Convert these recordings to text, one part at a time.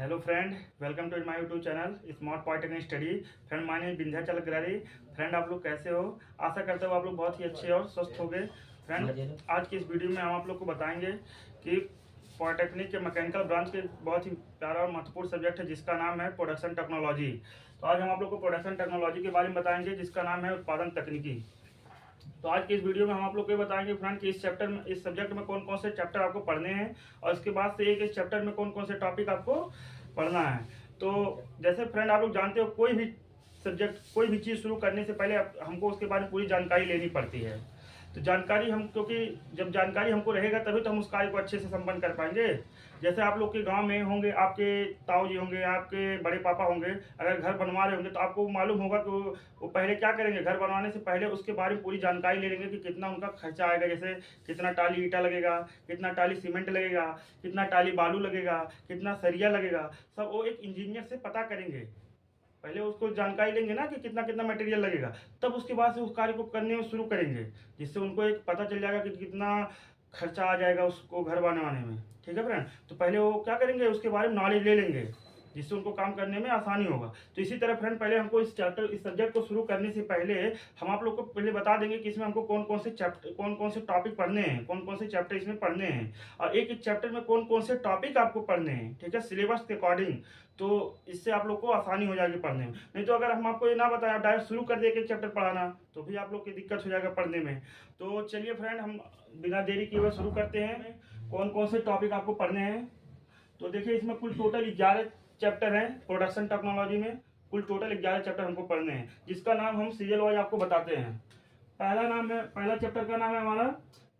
Hello friend, welcome to my YouTube channel smart polytechnic study. Friend, my name Vindhyachal Agarwal. Friend, आप लोग कैसे हो? आशा करते हो आप लोग बहुत ही अच्छे और स्वस्थ होंगे। फ्रेंड, आज की इस वीडियो में हम आप लोग को बताएंगे कि पॉलिटेक्निक के मैकेनिकल ब्रांच के बहुत ही प्यारा और महत्वपूर्ण सब्जेक्ट है जिसका नाम है प्रोडक्शन टेक्नोलॉजी। तो आज हम आप लोग को प्रोडक्शन टेक्नोलॉजी के बारे में बताएंगे जिसका नाम है उत्पादन तकनीकी। तो आज की इस वीडियो में हम आप लोग को ये बताएंगे फ्रेंड कि इस चैप्टर में, इस सब्जेक्ट में कौन कौन से चैप्टर आपको पढ़ने हैं और इसके बाद से एक इस चैप्टर में कौन कौन से टॉपिक आपको पढ़ना है। तो जैसे फ्रेंड आप लोग जानते हो, कोई भी सब्जेक्ट, कोई भी चीज़ शुरू करने से पहले हमको उसके बारे में पूरी जानकारी लेनी पड़ती है। तो जानकारी हम, क्योंकि जब जानकारी हमको रहेगा तभी तो हम उस कार्य को अच्छे से संपन्न कर पाएंगे। जैसे आप लोग के गांव में होंगे, आपके ताऊ जी होंगे, आपके बड़े पापा होंगे, अगर घर बनवा रहे होंगे तो आपको मालूम होगा कि वो पहले क्या करेंगे। घर बनवाने से पहले उसके बारे में पूरी जानकारी ले लेंगे कि कितना उनका खर्चा आएगा, जैसे कितना टाली ईटा लगेगा, कितना टाली सीमेंट लगेगा, कितना टाली बालू लगेगा, कितना सरिया लगेगा, सब वो एक इंजीनियर से पता करेंगे। पहले उसको जानकारी लेंगे ना कि कितना कितना मटेरियल लगेगा, तब उसके बाद से उस कार्य को करने में शुरू करेंगे, जिससे उनको एक पता चल जाएगा कि कितना खर्चा आ जाएगा उसको घर बनवाने में। ठीक है फ्रेंड, तो पहले वो क्या करेंगे, उसके बारे में नॉलेज ले लेंगे जिससे उनको काम करने में आसानी होगा। तो इसी तरह फ्रेंड, पहले हमको इस सब्जेक्ट को शुरू करने से पहले हम आप लोग को पहले बता देंगे कि इसमें हमको कौन कौन से टॉपिक पढ़ने हैं, कौन कौन से चैप्टर इसमें पढ़ने हैं और एक एक चैप्टर में कौन कौन से टॉपिक आपको पढ़ने हैं। ठीक है, सिलेबस के अकॉर्डिंग। तो इससे आप लोग को आसानी हो जाएगी पढ़ने में। नहीं तो अगर हम आपको ये ना बताएं, आप डायरेक्ट शुरू कर दे एक चैप्टर पढ़ाना, तो भी आप लोग की दिक्कत हो जाएगा पढ़ने में। तो चलिए फ्रेंड, हम बिना देरी किए हुए शुरू करते हैं। कौन कौन से टॉपिक आपको पढ़ने हैं, तो देखिए इसमें कुल टोटल 11 चैप्टर हैं। प्रोडक्शन टेक्नोलॉजी में कुल टोटल 11 चैप्टर हमको पढ़ने हैं, जिसका नाम हम सीरियल वाइज आपको बताते हैं। पहला चैप्टर का नाम है हमारा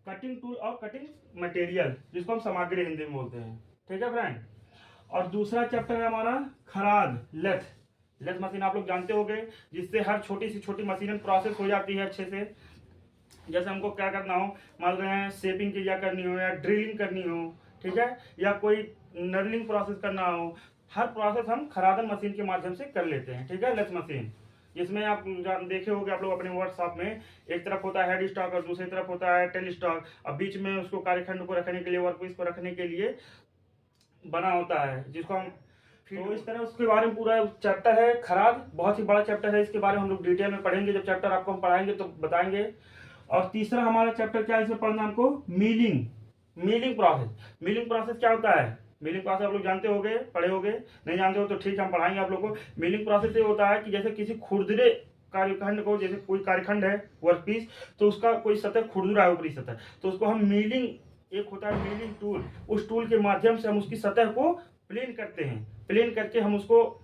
कटिंग टूल और कटिंग मटेरियल, जिसको हम सामग्री हिंदी में बोलते हैं। ठीक है फ्रेंड, और दूसरा चैप्टर है हमारा खराद लेथ मशीन। आप लोग जानते होंगे, जिससे हर छोटी सी छोटी मशीन प्रोसेस हो जाती है अच्छे से। जैसे हमको क्या करना हो, मान रहे हैं शेपिंग की करनी हो या ड्रिलिंग करनी हो, ठीक है, या कोई नर्लिंग प्रोसेस करना हो, हर प्रोसेस हम खरादन मशीन के माध्यम से कर लेते हैं। ठीक है, लेथ मशीन, जिसमें आप देखे होंगे आप लोग अपने वर्कशॉप में, एक तरफ होता है हेड स्टॉक और दूसरी तरफ होता है टेल स्टॉक, और बीच में उसको कार्यखंड को रखने के लिए, वर्कपीस को रखने के लिए बना होता है, जिसको हम तो इस तरह उसके बारे में पूरा चैप्टर है। खराद बहुत ही बड़ा चैप्टर है, इसके बारे में हम लोग डिटेल में पढ़ेंगे। जब चैप्टर आपको हम पढ़ाएंगे तो बताएंगे। और तीसरा हमारा चैप्टर क्या है, इसमें पढ़ना हमको मिलिंग प्रोसेस क्या होता है। मिलिंग प्रोसेस आप लोग जानते होंगे, पढ़े होंगे, नहीं जानते हो तो ठीक है, हम पढ़ाएंगे आप लोग को। मिलिंग प्रोसेस ये होता है कि जैसे किसी खुरदुरे कार्यखंड को, जैसे कोई कार्यखंड है वर्कपीस, तो उसका कोई सतह खुरदुरा है, ऊपरी सतह, तो उसको हम मिलिंग, एक होता है मिलिंग टूल, उस टूल के माध्यम से हम उसकी सतह को प्लेन करते हैं। प्लेन करके हम उसको,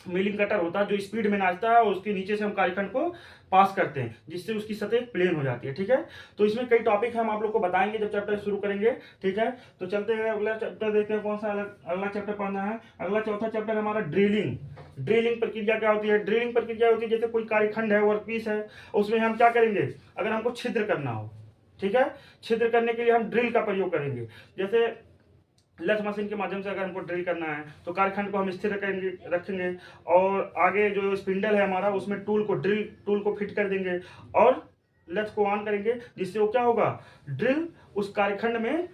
मिलिंग कटर होता है जो स्पीड में नाचता है, और उसके नीचे से हम कार्यखंड को पास करते हैं, जिससे उसकी सतह प्लेन हो जाती है। ठीक है, तो इसमें कई टॉपिक हम आप लोग को बताएंगे जब चैप्टर शुरू करेंगे। ठीक है, तो चलते हैं अगला चैप्टर देखते हैं कौन सा अगला चैप्टर पढ़ना है। अगला चौथा चैप्टर हमारा ड्रिलिंग प्रक्रिया क्या होती है। ड्रिलिंग प्रक्रिया होती है, जैसे कोई कार्यखंड है, वर्कपीस है, उसमें हम क्या करेंगे, अगर हमको छिद्र करना हो, ठीक है, छिद्र करने के लिए हम ड्रिल का प्रयोग करेंगे। जैसे लेथ मशीन के माध्यम से अगर हमको ड्रिल करना है तो कार्यखंड को हम स्थिर रखेंगे, और आगे जो स्पिंडल है हमारा, उसमें टूल को फिट कर देंगे और लेथ को ऑन करेंगे, जिससे वो क्या होगा, ड्रिल उस कार्यखंड में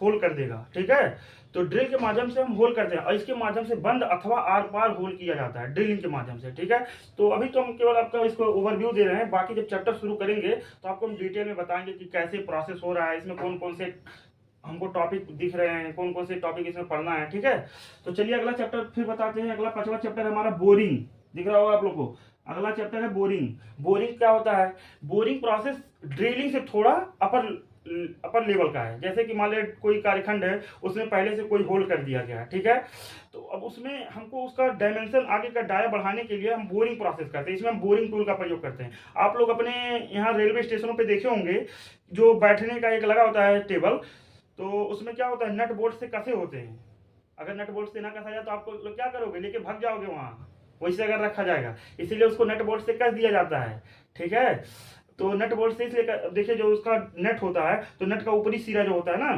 होल कर देगा। ठीक है, तो ड्रिल के माध्यम से हम होल करते हैं, और इसके माध्यम से बंद अथवा आर पार होल किया जाता है ड्रिलिंग के माध्यम से। ठीक है, तो अभी तो हम केवल आपका इसको ओवरव्यू दे रहे हैं, बाकी जब चैप्टर शुरू करेंगे तो आपको हम डिटेल में बताएंगे कि कैसे प्रोसेस हो रहा है, इसमें कौन कौन से हमको टॉपिक दिख रहे हैं, कौन कौन से टॉपिक इसमें पढ़ना है। ठीक है, तो चलिए अगला चैप्टर फिर बताते हैं। अगला 5वां चैप्टर है हमारा बोरिंग, दिख रहा होगा आप लोग को। अगला चैप्टर है बोरिंग क्या होता है। बोरिंग प्रोसेस ड्रिलिंग से थोड़ा अपर लेवल का है। जैसे कि मान ले कोई कार्यखंड है, उसमें पहले से कोई होल कर दिया गया है, ठीक है, तो अब उसमें हमको उसका डायमेंशन, आगे का डाया बढ़ाने के लिए हम बोरिंग प्रोसेस करते हैं। इसमें हम बोरिंग टूल का प्रयोग करते हैं। आप लोग अपने यहाँ रेलवे स्टेशनों पे देखे होंगे, जो बैठने का एक लगा होता है टेबल, तो उसमें क्या होता है, नट बोल्ट से कसे होते हैं। अगर नट बोल्ट से ना कसा जाए तो आप लोग क्या करोगे, लेके भाग जाओगे वहाँ, वैसे अगर रखा जाएगा, इसीलिए उसको नट बोल्ट से कस दिया जाता है। ठीक है, तो नट बोल्ट से इसलिए देखिए, जो उसका नट होता है, तो नट का ऊपरी सिरा जो होता है ना,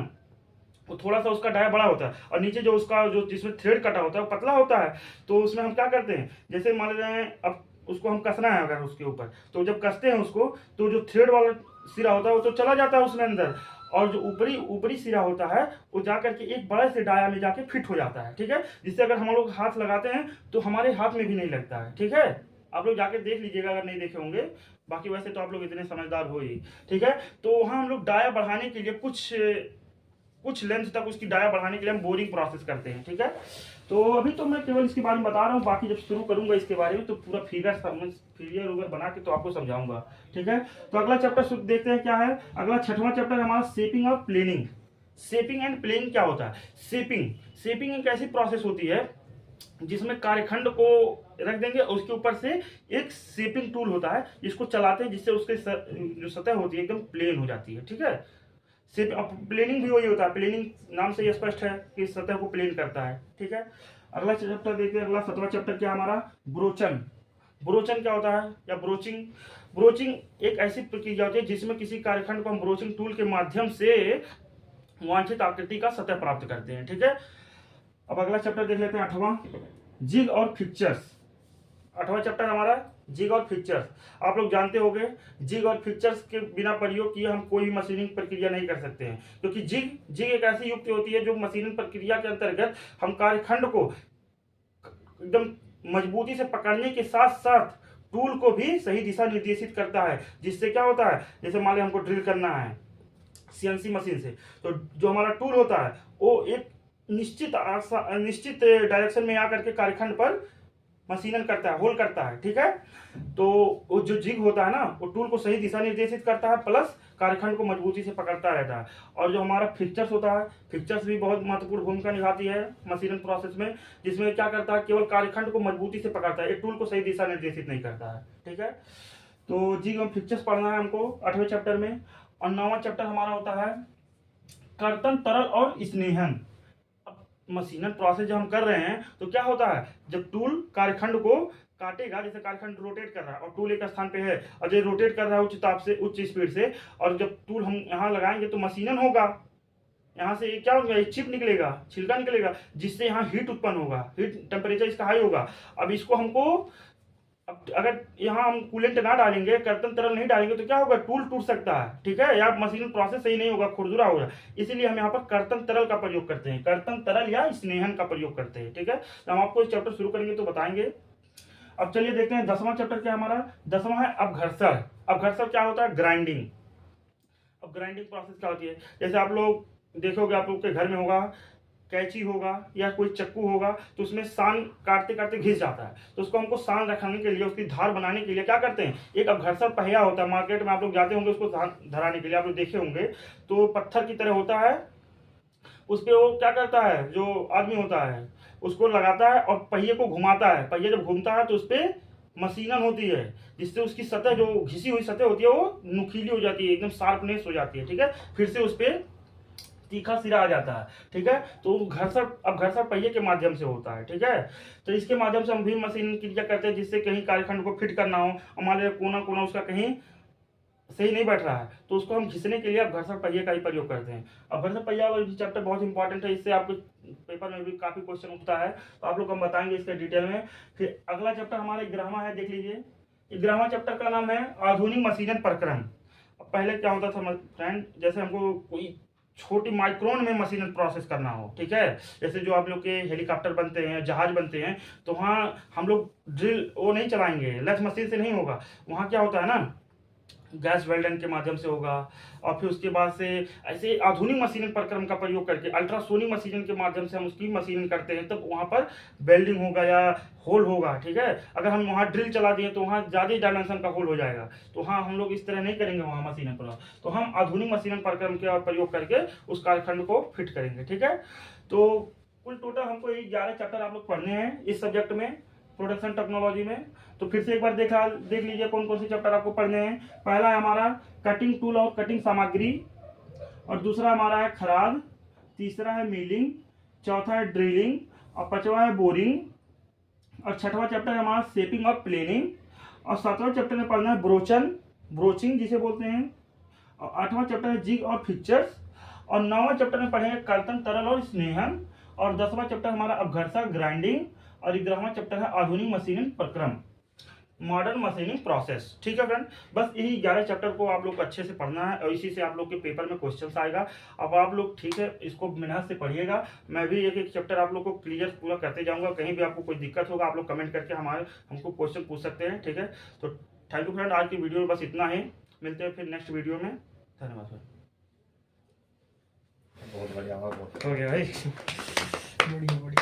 वो थोड़ा सा उसका डाया बड़ा होता है, और नीचे जो उसका जो जिसमें थ्रेड कटा होता है वो पतला होता है। तो उसमें हम क्या करते हैं, जैसे मान रहे हैं अब उसको हम कसना है अगर उसके ऊपर, तो जब कसते हैं उसको, तो जो थ्रेड वाला सिरा होता है वो तो चला जाता है उसमें अंदर, और जो ऊपरी ऊपरी सिरा होता है वो जाकर के एक बड़े से डाया में जाके फिट हो जाता है, ठीक है, जिससे अगर हम लोग हाथ लगाते हैं तो हमारे हाथ में भी नहीं लगता है, ठीक है। आप लोग जाके देख लीजिएगा अगर नहीं देखे होंगे, बाकी वैसे तो आप लोग इतने समझदार हो ही, ठीक है। तो वहाँ हम लोग डाया बढ़ाने के लिए कुछ लेंथ तक उसकी डाया बढ़ाने के लिए हम बोरिंग प्रोसेस करते हैं, ठीक है। तो अभी तो मैं केवल इसके बारे में बता रहा हूँ, बाकी जब शुरू करूंगा इसके बारे में तो पूरा फिगर उगर बना के तो आपको समझाऊंगा, ठीक है। तो अगला चैप्टर देखते हैं क्या है। अगला 6वां चैप्टर हमारा शेपिंग और प्लेनिंग। शेपिंग एंड प्लेनिंग क्या होता है? शेपिंग एक ऐसी प्रोसेस होती है जिसमें कार्यखंड को रख देंगे, उसके ऊपर से एक शेपिंग टूल होता है जिसको चलाते हैं, जिससे उसके जो सतह होती है एकदम प्लेन हो जाती है, ठीक है। प्लेनिंग भी वही होता है, प्लेनिंग नाम से ये स्पष्ट है कि सतह को प्लेन करता है, ठीक है। अगला चैप्टर देखते हैं। अगला 7वां चैप्टर क्या हमारा? ब्रोचन क्या होता है या ब्रोचिंग एक ऐसी प्रक्रिया होती है जिसमें किसी कार्यखंड को हम ब्रोचिंग टूल के माध्यम से वांछित आकृति का सतह प्राप्त करते हैं, ठीक है। अब अगला चैप्टर देख लेते हैं 8वां, जिग और फिक्चर्स। 8वां चैप्टर हमारा जिग और फिक्चर्स। आप लोग जानते होंगे जिग और फिक्चर्स के बिना प्रयोग किए हम कोई भी मशीनिंग प्रक्रिया नहीं कर सकते हैं, क्योंकि जिग एक ऐसी युक्ति होती है जो मशीनिंग प्रक्रिया के अंतर्गत हम कार्यखंड को एकदम मजबूती से पकड़ने के साथ साथ टूल को भी सही दिशा निर्देशित करता है, जिससे क्या होता है, जैसे मान लीजिए हमको ड्रिल करना है सीएनसी मशीन से, तो जो हमारा टूल होता है वो एक निश्चित डायरेक्शन में आकर के कार्यखंड पर मशीनन करता है, होल करता है, ठीक है। तो वो जो जिग होता है ना, वो टूल को सही दिशा निर्देशित करता है प्लस कार्यखंड को मजबूती से पकड़ता रहता है। और जो हमारा फिक्चर्स होता है, फिक्चर्स भी बहुत महत्वपूर्ण भूमिका निभाती है मशीनन प्रोसेस में, जिसमें क्या करता है, केवल कार्यखंड को मजबूती से पकड़ता है, एक टूल को सही दिशा निर्देशित नहीं करता है, ठीक है। तो जिग और फिक्चर्स पढ़ना है हमको 8वें चैप्टर में। और 9वां चैप्टर हमारा होता है कर्तन, तरल और स्नेहन। मशीनन प्रोसेस जब हम कर रहे हैं तो क्या होता है, जब टूल कार्यखंड को काटेगा, जैसे कार्यखंड रोटेट कर रहा है और टूल एक स्थान पे है और जो रोटेट कर रहा है उच्च ताप से, उच्च स्पीड से, और जब टूल हम यहाँ लगाएंगे तो मशीनन होगा, यहाँ से क्या होगा, चिप निकलेगा, छिलका निकलेगा, जिससे यहाँ हीट उत्पन्न होगा, हीट टेम्परेचर इसका हाई होगा। अब इसको हमको अगर यहाँ हम कूलेंट ना डालेंगे, कर्तन तरल नहीं डालेंगे तो क्या होगा, टूल टूट सकता है, ठीक है, या मशीन प्रोसेस सही नहीं होगा, खुरदुरा होगा। इसीलिए हम यहाँ पर कर्तन तरल का प्रयोग करते हैं, कर्तन तरल या स्नेहन का प्रयोग करते हैं, ठीक है। तो हम आपको इस चैप्टर शुरू करेंगे तो बताएंगे। अब चलिए देखते हैं 10वां चैप्टर क्या हमारा। 10वां है अपघर्षण। अपघर्षण क्या होता है? ग्राइंडिंग। अब ग्राइंडिंग प्रोसेस क्या होती है, जैसे आप लोग देखोगे, आप लोग के घर में होगा कैंची होगा या कोई चक्कू होगा, तो उसमें सान काटते काटते घिस जाता है, तो उसको हमको सान रखने के लिए, उसकी धार बनाने के लिए क्या करते हैं, एक अपघर्षण पहिया होता है, मार्केट में आप लोग जाते होंगे उसको धराने के लिए, आप लोग देखे होंगे, तो पत्थर की तरह होता है, उस पर वो क्या करता है, जो आदमी होता है उसको लगाता है और पहिए को घुमाता है, पहिया जब घूमता है तो उस पर मशीनन होती है, जिससे उसकी सतह, जो घिसी हुई सतह होती है, वो नुकीली हो जाती है, एकदम शार्पनेस हो जाती है, ठीक है, फिर से उस पर तीखा सिरा आ जाता है, ठीक है। तो घर्षण पहिए के माध्यम से होता है, ठीक है। तो इसके माध्यम से हम भी मशीन क्रिया करते हैं, जिससे कहीं कार्यखंड को फिट करना हो, हमारे कोना कोना उसका कहीं सही नहीं बैठ रहा है, तो उसको हम घिसने के लिए अपघर्षण पहिए का ही प्रयोग करते हैं। अपघर्षण पहिया वाला चैप्टर बहुत इंपॉर्टेंट है, इससे आपको पेपर में भी काफी क्वेश्चन उठता है, तो आप लोग हम बताएंगे इसके डिटेल में। फिर अगला चैप्टर हमारा 11वां है, देख लीजिए। 11वां चैप्टर का नाम है आधुनिक मशीनन प्रक्रम। पहले क्या होता था फ्रेंड, जैसे हमको कोई छोटी माइक्रोन में मशीन प्रोसेस करना हो, ठीक है, जैसे जो आप लोग के हेलीकॉप्टर बनते हैं, जहाज बनते हैं, तो वहाँ हम लोग ड्रिल वो नहीं चलाएंगे, लथ मशीन से नहीं होगा, वहाँ क्या होता है ना, गैस वेल्डन के माध्यम से होगा, और फिर उसके बाद से ऐसे आधुनिक मशीन प्रक्रम का प्रयोग करके अल्ट्रासोनिक मशीन के माध्यम से हम उसकी मशीनिंग करते हैं, तब वहाँ पर वेल्डिंग होगा या होल होगा, ठीक है। अगर हम वहाँ ड्रिल चला दिए तो वहाँ ज़्यादा डायमेंशन का होल हो जाएगा, तो हाँ हम लोग इस तरह नहीं करेंगे वहाँ मशीन पर, तो हम आधुनिक मशीन प्रक्रम का प्रयोग करके उस कार्यखंड को फिट करेंगे, ठीक है। तो कुल टोटल हमको 11 चैप्टर आप लोग पढ़ने हैं इस सब्जेक्ट में, प्रोडक्शन टेक्नोलॉजी में। तो फिर से एक बार देख लीजिए कौन कौन से चैप्टर आपको पढ़ने हैं। पहला है हमारा कटिंग टूल और कटिंग सामग्री, और दूसरा हमारा है खराद, तीसरा है मिलिंग, चौथा है ड्रिलिंग, और 5वां है बोरिंग, और 6वां चैप्टर है हमारा शेपिंग और प्लेनिंग, और 7वां चैप्टर में पढ़ना है ब्रोचिंग जिसे बोलते हैं, और 8वां चैप्टर है जिग और फिक्चर्स, और 9वां चैप्टर में पढ़ेंगे कर्तन, तरल और स्नेहन, और 10वां चैप्टर हमारा अपघर्षण ग्राइंडिंग, और 11वां चैप्टर है आधुनिक मशीनिंग प्रक्रम। Modern machining process. ठीक है फ्रेंड, बस यही 11 चैप्टर को आप लोग को अच्छे से पढ़ना है और इसी से आप लोग के पेपर में क्वेश्चंस आएगा। अब आप लोग ठीक है इसको मेहनत से पढ़िएगा, मैं भी एक एक चैप्टर आप लोग को क्लियर पूरा करते जाऊंगा। कहीं भी आपको कोई दिक्कत होगा आप लोग कमेंट करके हमको क्वेश्चन पूछ सकते हैं। ठीक है, तो थैंक यू फ्रेंड, आज की वीडियो में बस इतना ही, मिलते हैं फिर नेक्स्ट वीडियो में। धन्यवाद सर। बहुत बढ़िया, बहुत हो गया भाई, बढ़िया बढ़िया।